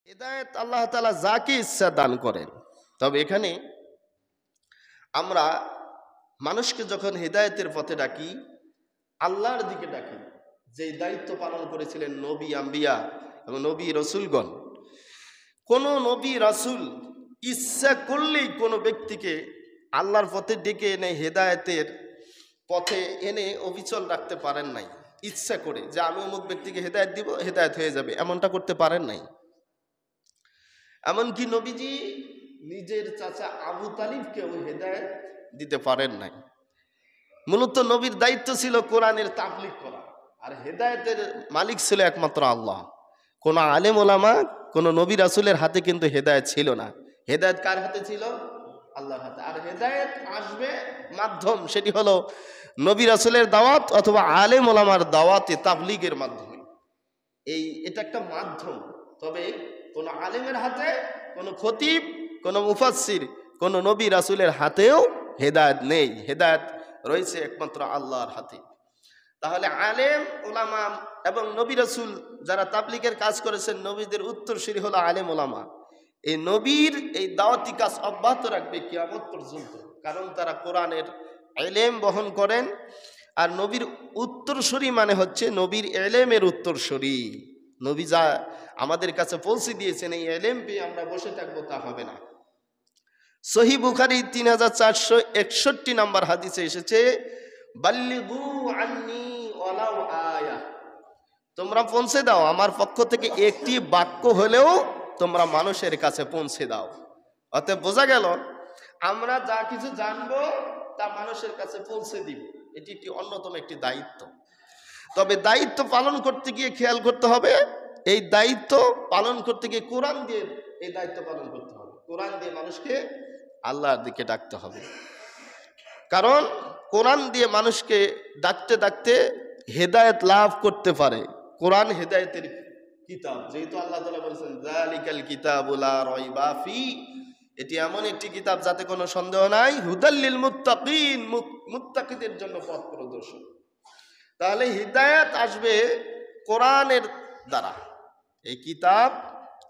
হেদায়েত আল্লাহ তাআলা যাকে ইচ্ছা দান করেন। তবে এখানে আমরা মানুষকে যখন হেদায়েতের পথে ডাকি, আল্লাহর দিকে ডাকি, যেই দায়িত্ব পালন করেছিলেন নবী আম্বিয়া এবং নবী রসুলগণ। কোন নবী রাসূল ইচ্ছা করলেই কোনো ব্যক্তিকে আল্লাহর পথে ডেকে এনে হেদায়েতের পথে এনে অবিচল রাখতে পারেন নাই। ইচ্ছা করে যে আমি অমুক ব্যক্তিকে হেদায়েত দিব, হেদায়েত হয়ে যাবে, এমনটা করতে পারেন নাই। এমনকি নবীজি নিজের চাচা আবু তালিবকেও হেদায়েত দিতে পারেন নাই। মূলত নবীর দায়িত্ব ছিল কোরআনের তাবলীগ করা, আর হেদায়েতের মালিক ছিল একমাত্র আল্লাহ। কোন আলেম ওলামা, কোন নবী রাসূলের হাতে কিন্তু হেদায়েত ছিল না। হেদায়েত কার হাতে ছিল? আল্লাহর হাতে। আর হেদায়েত আসবে মাধ্যম, সেটি হলো নবী রাসূলের দাওয়াত অথবা আলেম ওলামার দাওয়াতে তাবলীগের মাধ্যমে। এটা একটা মাধ্যম। তবে কোন আলেমের হাতে, কোন খতিব, কোন মুফাসসির, কোন নবী রাসূলের হাতেও হেদায়েত নেই। হেদায়েত রয়েছে একমাত্র আল্লাহর হাতে। তাহলে আলেম ওলামা এবং নবী রাসূল যারা তাবলীগের কাজ করেছেন, নবীদের উত্তরসূরি হলো আলেম ওলামা। এই নবীর এই দাওয়াতি কাজ অব্যাহত রাখবে কিয়ামত পর্যন্ত, কারণ তারা কোরআনের ইলম বহন করেন। আর নবীর উত্তরসূরি মানে হচ্ছে নবীর ইলমের উত্তরসূরি। নবী যা আমাদের কাছে পৌঁছে দিয়েছেন, এই ইলম পেয়ে আমরা বসে থাকবো তা হবে না। সহিহ বুখারী 3461 নম্বর হাদিসে এসেছে, বাল্লিগু আন্নী ওয়ালাউ আয়া, তোমরা পৌঁছে দাও আমার পক্ষ থেকে একটি বাক্য হলেও তোমরা মানুষের কাছে পৌঁছে দাও। অতএব বোঝা গেল আমরা যা কিছু জানবো তা মানুষের কাছে পৌঁছে দিব। এটি একটি অন্যতম একটি দায়িত্ব। তবে দায়িত্ব পালন করতে গিয়ে খেয়াল করতে হবে, এই দায়িত্ব পালন করতে গিয়ে কোরআন দিয়ে এই দায়িত্ব পালন করতে হবে। কোরআন দিয়ে মানুষকে আল্লাহর দিকে ডাকতে হবে। কারণ কোরআন দিয়ে মানুষকে ডাকতে ডাকতে হেদায়েত লাভ করতে পারে। কোরআন হেদায়েতের কিতাব, যেহেতু আল্লাহ তাআলা বলেছেন যালিকাল কিতাবু লা রাইবা ফি, এটি এমন একটি কিতাব যাতে কোনো সন্দেহ নাই, হুদাল লিল মুত্তাকিন, মুত্তাকিদের জন্য পথ প্রদর্শক। তাহলে হিদায়াত আসবে কোরআনের দ্বারা। এই কিতাব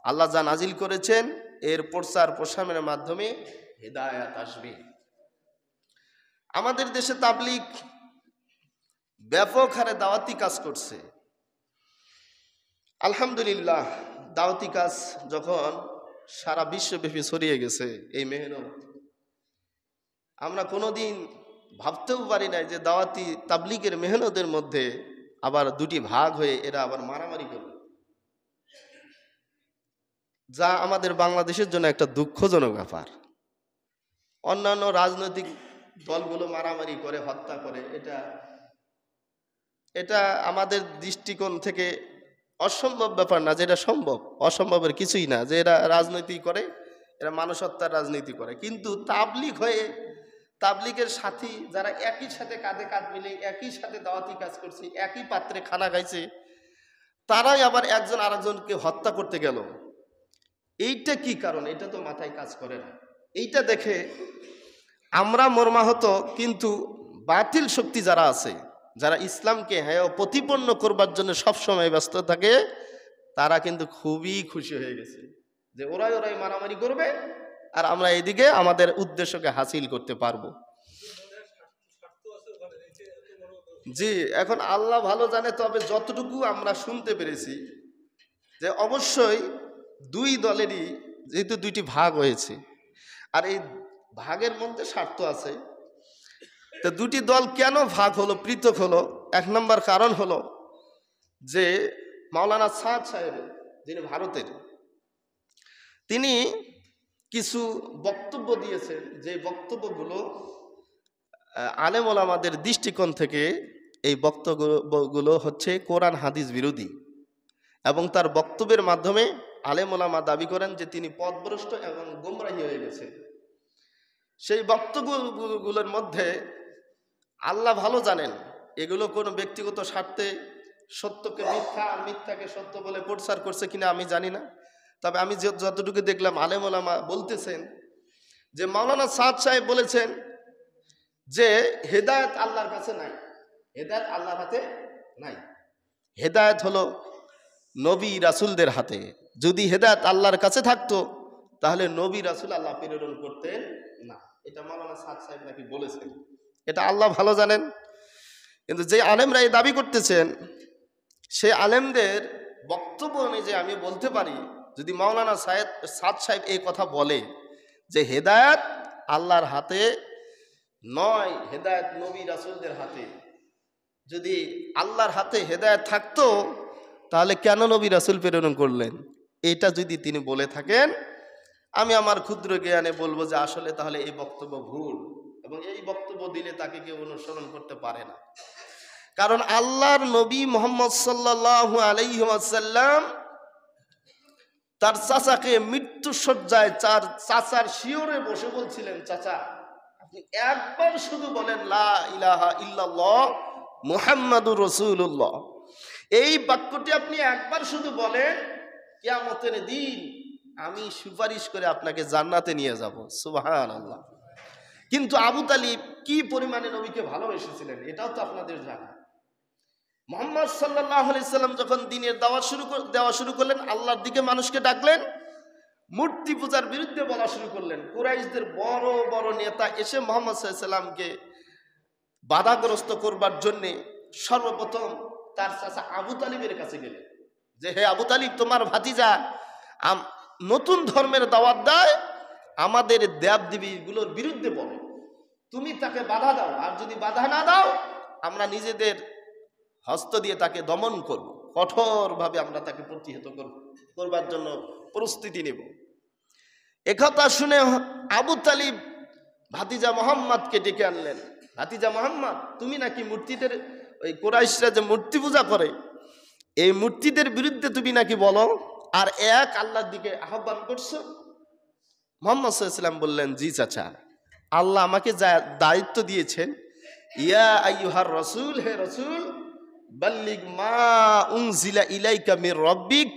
আল্লাহ যা নাজিল করেছেন এর প্রচার প্রসারের মাধ্যমে হিদায়াত আসবে। আমাদের দেশে তাবলীগ ব্যাপক হারে দাওয়াতি কাজ করছে। আলহামদুলিল্লাহ, দাওয়াতি কাজ যখন সারা বিশ্বব্যাপী ছড়িয়ে গেছে, এই মেহনত আমরা কোনোদিন ভাবতেও পারি নাই যে দাওয়াতি তাবলীগের মেহনতের মধ্যে আবার দুটি ভাগ হয়ে এরা আবার মারামারি করবে, যা আমাদের বাংলাদেশের জন্য একটা দুঃখজনক ব্যাপার। অন্যান্য রাজনৈতিক দলগুলো মারামারি করে, হত্যা করে, এটা আমাদের দৃষ্টিকোণ থেকে অসম্ভব ব্যাপার না, যেটা সম্ভব। অসম্ভবের কিছুই না যে এরা রাজনীতি করে, এরা মানুষ হত্যার রাজনীতি করে। কিন্তু তাবলীগ হয়ে তাবলীগের সাথী যারা একই সাথে কাঁধে কাঁধ মিলে একই সাথে দাওয়াতি কাজ করছে, একই পাত্রে খানা খাইছে, তারাই আবার একজন আরেকজনকে হত্যা করতে গেল। এইটা কি কারণ? এটা তো মাথায় কাজ করে না। এইটা দেখে আমরা মর্মাহত, কিন্তু বাতিল শক্তি যারা আছে, যারা ইসলামকে প্রতিপন্ন করবার জন্য সবসময় ব্যস্ত থাকে, তারা কিন্তু খুবই খুশি হয়ে গেছে যে ওরাই মারামারি করবে আর আমরা এদিকে আমাদের উদ্দেশ্যকে হাসিল করতে পারবো। জি, এখন আল্লাহ ভালো জানে। তবে যতটুকু আমরা শুনতে পেরেছি যে অবশ্যই দুই দলেরই যেহেতু দুইটি ভাগ হয়েছে, আর এই ভাগের মধ্যে স্বার্থ আছে। তো দুটি দল কেন ভাগ হলো, পৃথক হলো? এক নম্বর কারণ হলো যে মাওলানা সাদ সাহেব, যিনি ভারতের, তিনি কিছু বক্তব্য দিয়েছেন, যে বক্তব্যগুলো আলেম ওলামাদের দৃষ্টিকোণ থেকে এই বক্তব্যগুলো হচ্ছে কোরআন হাদিস বিরোধী, এবং তার বক্তব্যের মাধ্যমে আলেম ওলামা দাবি করেন যে তিনি পথভ্রষ্ট এবং গোমরাহী হয়ে গেছে। সেই বক্তব্যগুলোর মধ্যে আল্লাহ ভালো জানেন এগুলো কোনো ব্যক্তিগত স্বার্থে সত্যকে মিথ্যা আর মিথ্যাকে সত্য বলে প্রচার করছে কিনা আমি জানি না। তবে আমি যতটুকু দেখলাম আলেম ওলামা বলতেছেন যে মাওলানা সাদ সাহেব বলেছেন যে হেদায়েত আল্লাহর কাছে নাই, হেদায়েত আল্লাহর হাতে নাই। হেদায়েত হলো নবী রাসূলদের হাতে। যদি হেদায়েত আল্লাহর কাছে থাকতো তাহলে নবী রাসূল আল্লাহ প্রেরণ করতেন না। এটা মাওলানা সাদ সাহেব নাকি বলেছেন, এটা আল্লাহ ভালো জানেন। কিন্তু যে আলেমরা এই দাবি করতেছেন সেই আলেমদের বক্তব্য অনুযায়ী আমি বলতে পারি, যদি মাওলানা সাদ সাহেব এই কথা বলে যে হেদায়েত আল্লাহর হাতে নয়, হেদায়েত নবী রাসূলদের হাতে, যদি আল্লাহর হাতে হেদায়েত থাকতো তাহলে কেন নবী রাসূল প্রেরণ করলেন? এটা যদি তিনি বলে থাকেন, আমি আমার ক্ষুদ্র জ্ঞানে বলবো যে আসলে তাহলে এই বক্তব্য ভুল, এবং এই বক্তব্য দিলে তাকে কেউ অনুসরণ করতে পারে না। কারণ আল্লাহর নবী মুহাম্মদ সাল্লাল্লাহু আলাইহি ওয়াসাল্লাম তার চাচাকে মৃত্যু শয্যায় চাচার শিয়রে বসে বলছিলেন, চাচা আপনি একবার শুধু বলেন লা ইলাহা ইল্লাল্লাহ মুহাম্মাদুর রাসূলুল্লাহ, এই বাক্যটি আপনি একবার শুধু বলেন, কিয়ামতের দিন আমি সুপারিশ করে আপনাকে জান্নাতে নিয়ে যাব। সুবহানাল্লাহ। কিন্তু আবু তালিব কি পরিমাণে নবীকে ভালোবেসেছিলেন এটাও তো আপনাদের জানা। মুহাম্মদ সাল্লাল্লাহু আলাইহি সাল্লাম যখন দ্বীনের দাওয়াত দেওয়া শুরু করলেন, আল্লাহর দিকে মানুষকে ডাকলেন, মূর্তি পূজার বিরুদ্ধে বলা শুরু করলেন, কুরাইশদের বড় বড় নেতা এসে মুহাম্মদ সাল্লাল্লাহু আলাইহি সাল্লামকে বাধাগ্রস্ত করবার জন্যে সর্বপ্রথম তার চাচা আবু তালিবের কাছে গেলেন যে, হে আবু তালিব, তোমার ভাতিজা নতুন ধর্মের দাওয়াত দেয়, আমাদের দেবদেবীগুলোর বিরুদ্ধে বলে, তুমি তাকে বাধা দাও, আর যদি বাধা না দাও আমরা নিজেদের হস্ত দিয়ে তাকে দমন করব, কঠোরভাবে আমরা তাকে প্রতিহত করবার জন্য প্রস্তুতি নেব। একথা শুনে আবু তালিব ভাতিজা মোহাম্মদকে ডেকে আনলেন, ভাতিজা মোহাম্মদ, তুমি নাকি মূর্তিদের, ওই কুরাইশরা যে মূর্তি পূজা করে, এই মূর্তিদের বিরুদ্ধে তুমি নাকি বলো আর এক আল্লাহর দিকে আহ্বান করছো। মুহাম্মদ সাল্লাল্লাহু আলাইহি ওয়াসাল্লাম বললেন, জি চাচা, আল্লাহ আমাকে যা দায়িত্ব দিয়েছেন, ইয়া আইয়ুহার রাসূল, হে রাসূল, বাল্লিগ মা উনজিলা ইলাইকা মির রাব্বিক,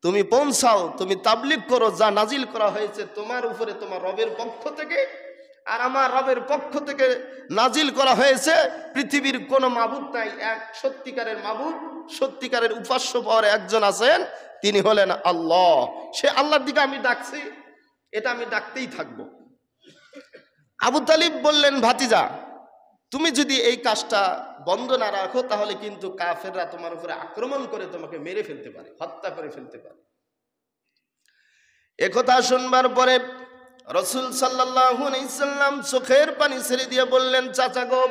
তুমি পৌঁছাও, তুমি তাবলীগ করো যা নাজিল করা হয়েছে তোমার উপরে তোমার রবের পক্ষ থেকে, আর আমার রবের পক্ষ থেকে নাজিল করা হয়েছে পৃথিবীর কোনো মাবুদ নাই, এক সত্যিকারের মাবুদ, সত্যিকারের উপাস্য পাওয়ার একজন আছেন, তিনি হলেন আল্লাহ। সে আল্লাহর দিকে আমি ডাকছি, এটা আমি ডাকতেই থাকবো। আবু তালিব বললেন, ভাতিজা, তুমি যদি এই কাজটা বন্ধ না রাখো তাহলে কিন্তু কাফেররা তোমার উপরে আক্রমণ করে তোমাকে মেরে ফেলতে পারে, হত্যা করে ফেলতে পারে। একথা শুনবার পরে রাসূল সাল্লাল্লাহু আলাইহি সাল্লাম চোখের পানি ছেড়ে দিয়ে বললেন, চাচা গো,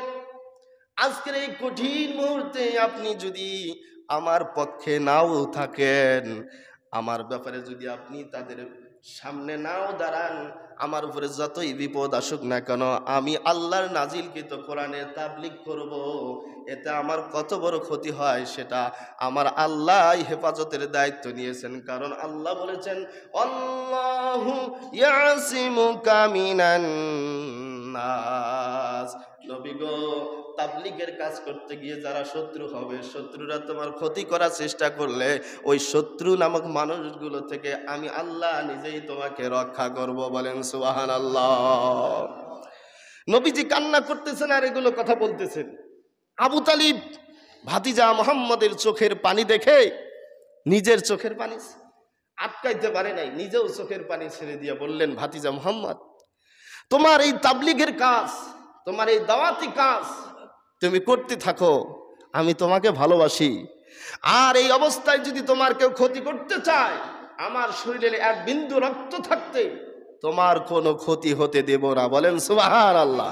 আজকের এই কঠিন মুহূর্তে আপনি যদি আমার পক্ষে নাও থাকেন, আমার ব্যাপারে যদি আপনি তাদের সামনে নাও দাঁড়ান, আমার উপরে যতই বিপদ আসুক না কেন, আমি আল্লাহর নাজিলকৃত কোরআনে তাবলীগ করব। এতে আমার কত বড় ক্ষতি হয় সেটা আমার আল্লাহ হেফাজতের দায়িত্ব নিয়েছেন। কারণ আল্লাহ বলেছেন, আল্লাহু ইয়াসিমুকা মিনান নাস। নবী গো, তাবলীগের কাজ করতে গিয়ে যারা শত্রু হবে, শত্রুরা তোমার ক্ষতি করার চেষ্টা করলে ওই শত্রু নামক মানুষগুলো থেকে আমি আল্লাহ নিজেই তোমাকে রক্ষা করব। বলেন সুবহানাল্লাহ। নবীজি কান্না করতেছেন আর এগুলো কথা বলতেছেন। আবু তালিব ভাতিজা মুহাম্মদের চোখের পানি দেখে নিজের চোখের পানি আটকাইতে পারে নাই, নিজেও চোখের পানি ছেড়ে দিয়ে বললেন, ভাতিজা মুহাম্মদ, তোমার এই তাবলীগের কাজ, তোমার এই দাওয়াতি কাজ তুমি করতে থাকো, আমি তোমাকে ভালোবাসি। আর এই অবস্থায় যদি তোমার কেউ ক্ষতি করতে চায়, আমার শরীরে এক বিন্দু রক্ত থাকতে তোমার কোনো ক্ষতি হতে দেব না। বলেন সুবহানাল্লাহ।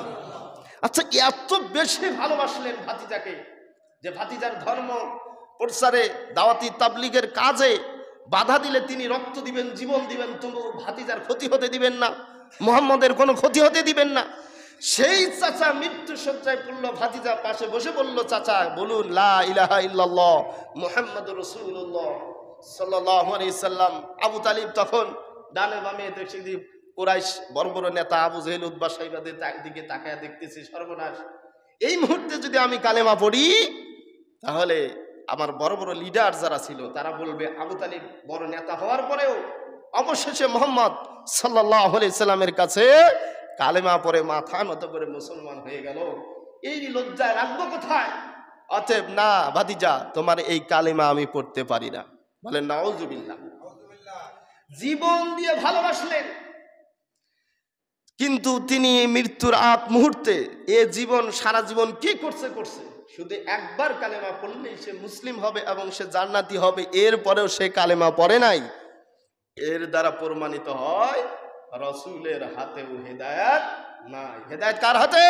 আচ্ছা, এত বেশি ভালোবাসলেন ভাতিজাকে যে ভাতিজার ধর্ম প্রচারে, দাওয়াতি তাবলীগের কাজে বাধা দিলে তিনি রক্ত দিবেন, জীবন দিবেন, তবু ভাতিজার ক্ষতি হতে দিবেন না, মুহাম্মদের কোনো ক্ষতি হতে দিবেন না। সেই চাচা মৃত্যু শয্যায় পড়ল, ভাতিজা পাশে বসে বলল, চাচা বলুন লা ইলাহা ইল্লাল্লাহ মুহাম্মাদুর রাসূলুল্লাহ সাল্লাল্লাহু আলাইহি সাল্লাম। আবু তালিব তখন ডানে বামে দেখে কুরাইশ বড় বড় নেতা আবু জেহেল, উতবা, সাইবাদের দিকে তাকায় দেখতেছি, সর্বনাশ, এই মুহূর্তে যদি আমি কালেমা পড়ি তাহলে আমার বড় বড় লিডার যারা ছিল তারা বলবে আবু তালিব বড় নেতা হওয়ার পরেও অবশেষে মুহাম্মদ সাল্লাল্লাহু আলাইহি সাল্লামের কাছে কালেমা পড়ে মাথা নত করে মুসলমান হয়ে গেল। এই লজ্জায় রাখবো কোথায়? অতএব না ভাতিজা, তোমার এই কালেমা আমি পড়তে পারি না। বলেন নাউজুবিল্লাহ। জীবন দিয়ে ভালোবাসলেন, কিন্তু তিনি মৃত্যুর আগ মুহূর্তে এ জীবন সারা জীবন কি করছে শুধু একবার কালেমা পড়লেই সে মুসলিম হবে এবং সে জান্নাতি হবে, এরপরেও সে কালেমা পড়ে নাই। এর দ্বারা প্রমাণিত হয় রাসূলের হাতেও হেদায়েত নাই। হেদায়েত কার হাতে?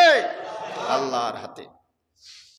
আল্লাহর হাতে।